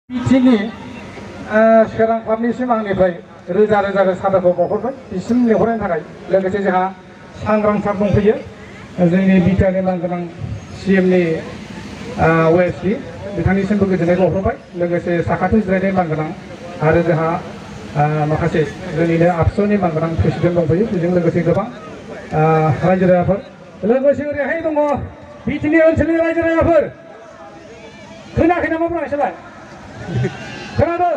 बिटिनि सोरां क्लाबनिसिम आंनिफ्राय रोजा रोजा साबायखर बावहरबाय बिसिम लेंहरनायनि थाखाय। लोगोसे जोंहा सांग्रां सार दंफैयो जोंनि बिटिआरनि मानगोनां सिएमनि ओएसडि बिथांनिसिमबो गोजोननाय बावहरबाय। लोगोसे साखाथि जिरायनाय मानगोनां आरो जोंहा माखासे जोंनिनो आबसुनि मानगोनां प्रेसिडेन्ट दंफैयो। बेजों लोगोसे गोबां रायजो राजाफोर लोगोसे ओरैहाय दङ बिटिनि ओनसोलनि रायजो राजाफोर। खोनायाखै नामा बुंनायसैलाय खोनादों?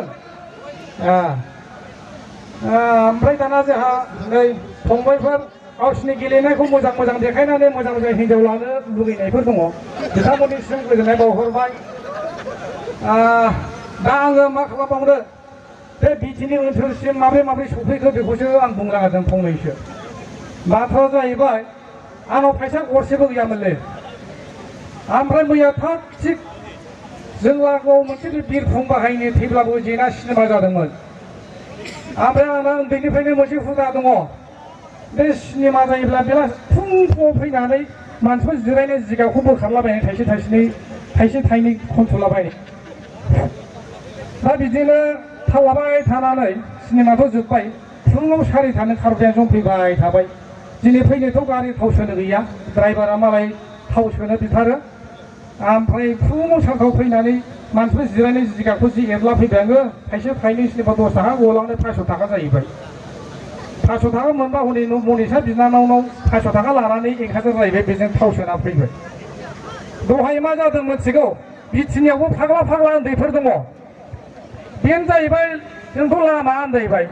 ओमफ्राय दाना जोंहा नै फंबायफोर गावसिनि गेलेनायखौ मोजां मोजां देखायनानै मोजां मोजां हिन्जाव लानो लुगैनायफोर दङ बिथांमोननिसिम गोजोननाय बावहरबाय। दा आङो मा खालामबावनो बे बिटिनि ओनसोलसिम माब्रै सफैखो बेखौसो आं बुंनो नागिरदों फंनैसो। बाथ्राया जाहैबाय आंनाव फैसा गरसेबो गैयामोनलै। ओमफ्राय मैया थाग थिग जों लागोआव मोनसे बिरखं बाहायनो थैब्लाबो जेना सिनेमा जादोंमोन। ओमफ्राय आंना उन्दैनिफ्रायनो मोनसे हुदा दङ बे सिनेमा जायोब्ला बेला फुङाव फैनानै मानसिफोर जिरायनाय जिगाबखौ बोखारलाबायनाय थाइसे थाइनै खनथुलाबायनाय। दा बिदिनो थावलाबाय थानानै सिनेमाथ' जोब्बाय फुङाव 4टानो खारबाया जंफैबाय थाबाय। दिनै फैनोथ' गारि थाव सोनो गैया ड्राइभारा मालाय थाव सोनो बिथारो। ओमफ्राय फुङाव सानखाव फैनानै मानसिफोर जिरायनाय जिगाबखौ जि एरला फैबाय आङो थाइसे थाइनै सिनेमा 10 थाखा गलांनो 500 थाखा जाहैबाय। 500 थाखा मोनबा हनै मनिसा बिनानावनाव 500 थाखा लानानै एंखारजों जाहैबाय बेजों थाव सोना फैबाय। दहाय मा जादों मोनथिगौ? बिटिनियावबो फाग्ला उन्दैफोर दङ। बेनो जाहैबाय जोंथ' लामा आन्दायबाय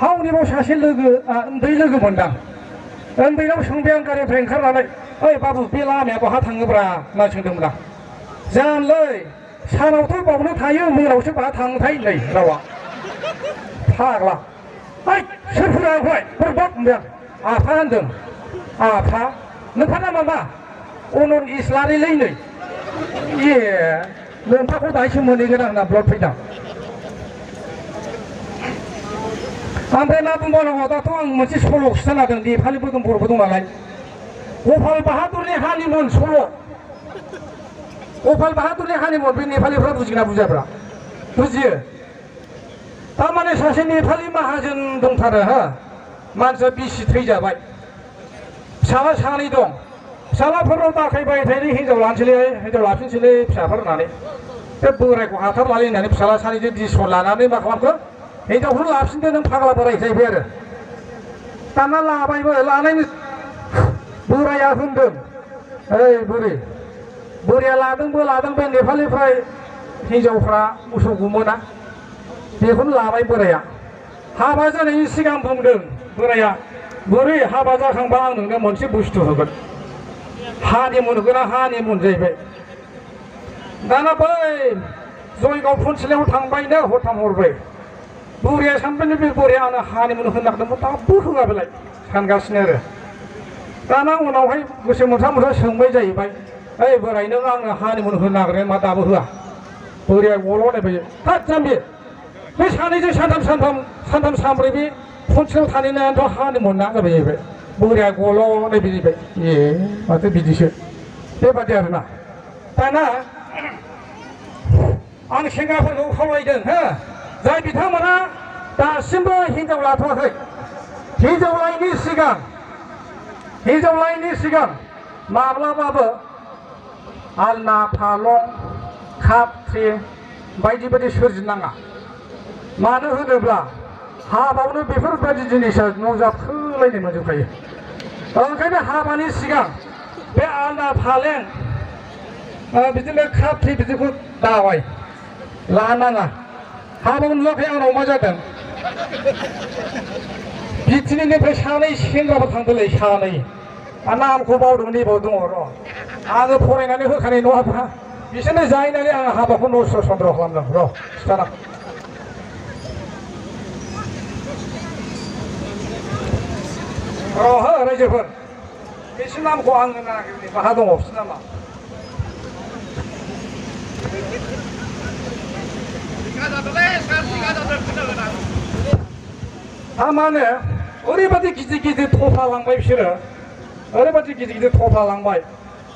हावनिबाव सासे उन्दै लोगो मोनदां। उन्दैनाव सोंबाय आं गारिनिफ्राय ओंखारनानै ओइ बाबु बे लामाया बहा थाङोब्रा होनना सोंदोंमोन आं। जानलै सानावथ' बावनो थायो मोनावसो बहा थाङोथाय नै रावा फाग्ला। ओइ सोर फैदों आंखौलाय बोरैबा बुंदों आं। आफा होनदों। आफा नोंफा नामा मा अनन इस्लारिलै नै ए नोंफाखौ दाहायसो मोनहैगोन आं होनना ब्लड फैदां। ओमफ्राय मा बुंबावनांगौ दाथ' आं मोनसे सल' खिथानादों नेपालिबो दं बर'बो दं नालाय। गपाल बाहादुरनि हानिमुन सल'। गपाल बाहादुरनि हानिमुन बे नेपालिफ्रा बुजिगोना बुजियाब्रा? बुजियो। थारमाने सासे नेपालि माहाजोन दंथारो मानसिया बिसि थैजाबाय फिसाला सानै दं। फिसालाफोराव दाखायबाय थायो हिन्जाव लाफिनसैलै फिसाफोर होननानै बे बोरायखौ हाथारलालै होननानै फिसाला सानैजों दिसन लानानै मा खालामखो हिन्जावखौनो लाफिनदो नों फाग्ला बोराय जाहैबाय आरो। दाना लाबायबो लानायनि बोराया होनदों ओइ बोराया लादों बे नेपालिफ्रा हिन्जावफ्रा मोसौ गुमोना बेखौनो लाबाय बोराया। हाबा जानायनि सिगां बुंदों बोराया बोरै हाबा जाखांबा आं नोंनो मोनसे बुस्थु होगोन हानिमुन होगोन हानिमुन जाहैबाय। दाना बै जयगाव फुनसिलियाव थांबायनो हरथाम हरब्रै बुरिया सानबायनो बे बोराया आंनो हानिमुन होनो नागिरदोंमोन दाबो होआ बेलाय सानगासिनो आरो। दाना उनावहाय गोसो मोनसा सोंबाय जाहैबाय ओइ बोराय नों आंनो हानिमुन होनो नागिरनाया मा दाबो होआ? बोराया गल' नायबाय हाब जाम्बि बे सानैजों सानथाम सानब्रै बे फुनसिलियाव थानायनाथ' हानिमुन ना जाबाय जाहैबाय। बोराया गल' नायबाय जाहैबाय ए माथो बिदिसो बेबादि आरोना। दाना आं सेंग्राफोरखौ खावलायदों जाय बिथांमोना दासिमबो हिन्जाव लाथ'वाखै हिन्जाव लायिनि सिगां माब्लाबाबो आलना फालं काप ट्रे बायदि सोरजिनाङा। मानो होनोब्ला हाबायावनो बेफोरबायदि जिनिसा न'जाबखोलायनाय मोनजोबखायो। ओंखायनो हाबानि सिगां बे आलना फालें बिदिनो काप ट्रे बिदिखौ दाबाय लानाङा। हाबायाव नुवाखै आंनाव मा जादों? बिटिनिनिफ्राय सानै सेंग्राफोर थांदोंलै सानै नामखौ बावदों नैबाव दङ र' आङो फरायनानै होखानाय नङा बिसोरनो जाहैनानै आङो हाबाखौ नस्र' सन्द्र खालामदों र' खिथाना। रायजोफोर बिसोर नामखौ आङो नागिरनि बाहा दङ बिसोर नामा। थारमाने ओरैबादि गिदिर थफ्ला लांबाय बिसोरो ओरैबादि गिदिर थफ्ला लांबाय।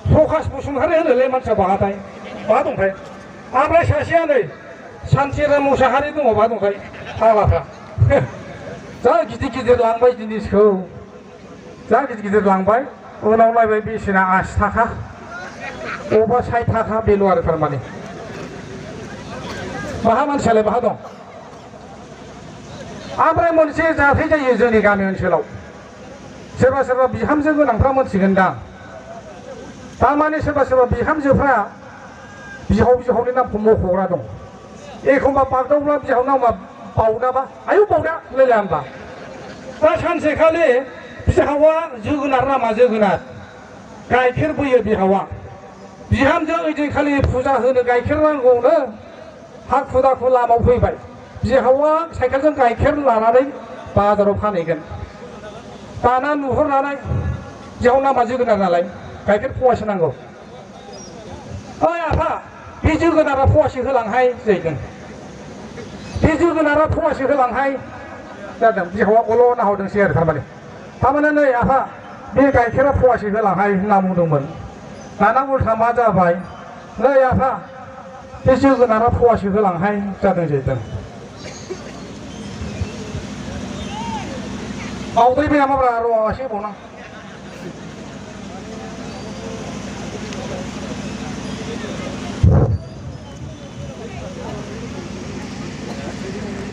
प्रकाश बसुमतारी होनोलै मानसिया बाहाथाय बहा दंथाय। ओमफ्राय सासेया नै सानसेरा मुसाहारि दङ बा दंखाय फाग्लाफ्रा जा गिदिर गिदिर लांबाय जिनिसखौ जा गिदिर गिदिर लांबाय उनाव नायबाय बेसेना 80 थाखा अबा 60 थाखा बेल' आरो थारमाने माहा मानसियालाय बाहा दं ओमफ्राय मोनसे जाथाय जायो जोंनि गामि ओनसोलाव सोरबा सोरबा बिहामजो गोनांफ्रा मोनथिगोनदां तारमाने सोरबा सोरबा बिहामजोफ्रा बिहावनि नामखौ मख'ग्रा दं एखमबा बागदावब्ला बिहाव नामा बावदाबा आयु बावदा होनलायलाया होनबा दा सानसेखालि बिहावा जोगोनार नामा जोगोनार गाइखेर बोयो बिहावा बिहामजो ओइदिनखालि फुजा होनो गाइखेर नांगौनो हाखु दाखु लामायाव फैबाय बिहावा साइकेलजों गाइखेर लानानै बाजाराव फानहैगोन दाना नुहुरनानै बिहाव नामा जोगोनार नालाय गाइखेर फवासे नांगौ ओइ आफा बे जोगोनारा फवासे होलांहाय जाहैदों बे जोगोनारा फवासे होलांहाय जादों बिहावा गल' नाहरदोंसै आरो थारमाने नै आफा बे गाइखेरा फवासे होलांहाय होनना बुंदोंमोन दाना उल्था मा जाबाय नै आफा बे जोगोनारा फवासे होलांहाय जादों जाहैदों बावद्रायबाय नामाब्रा र' एसे बावनां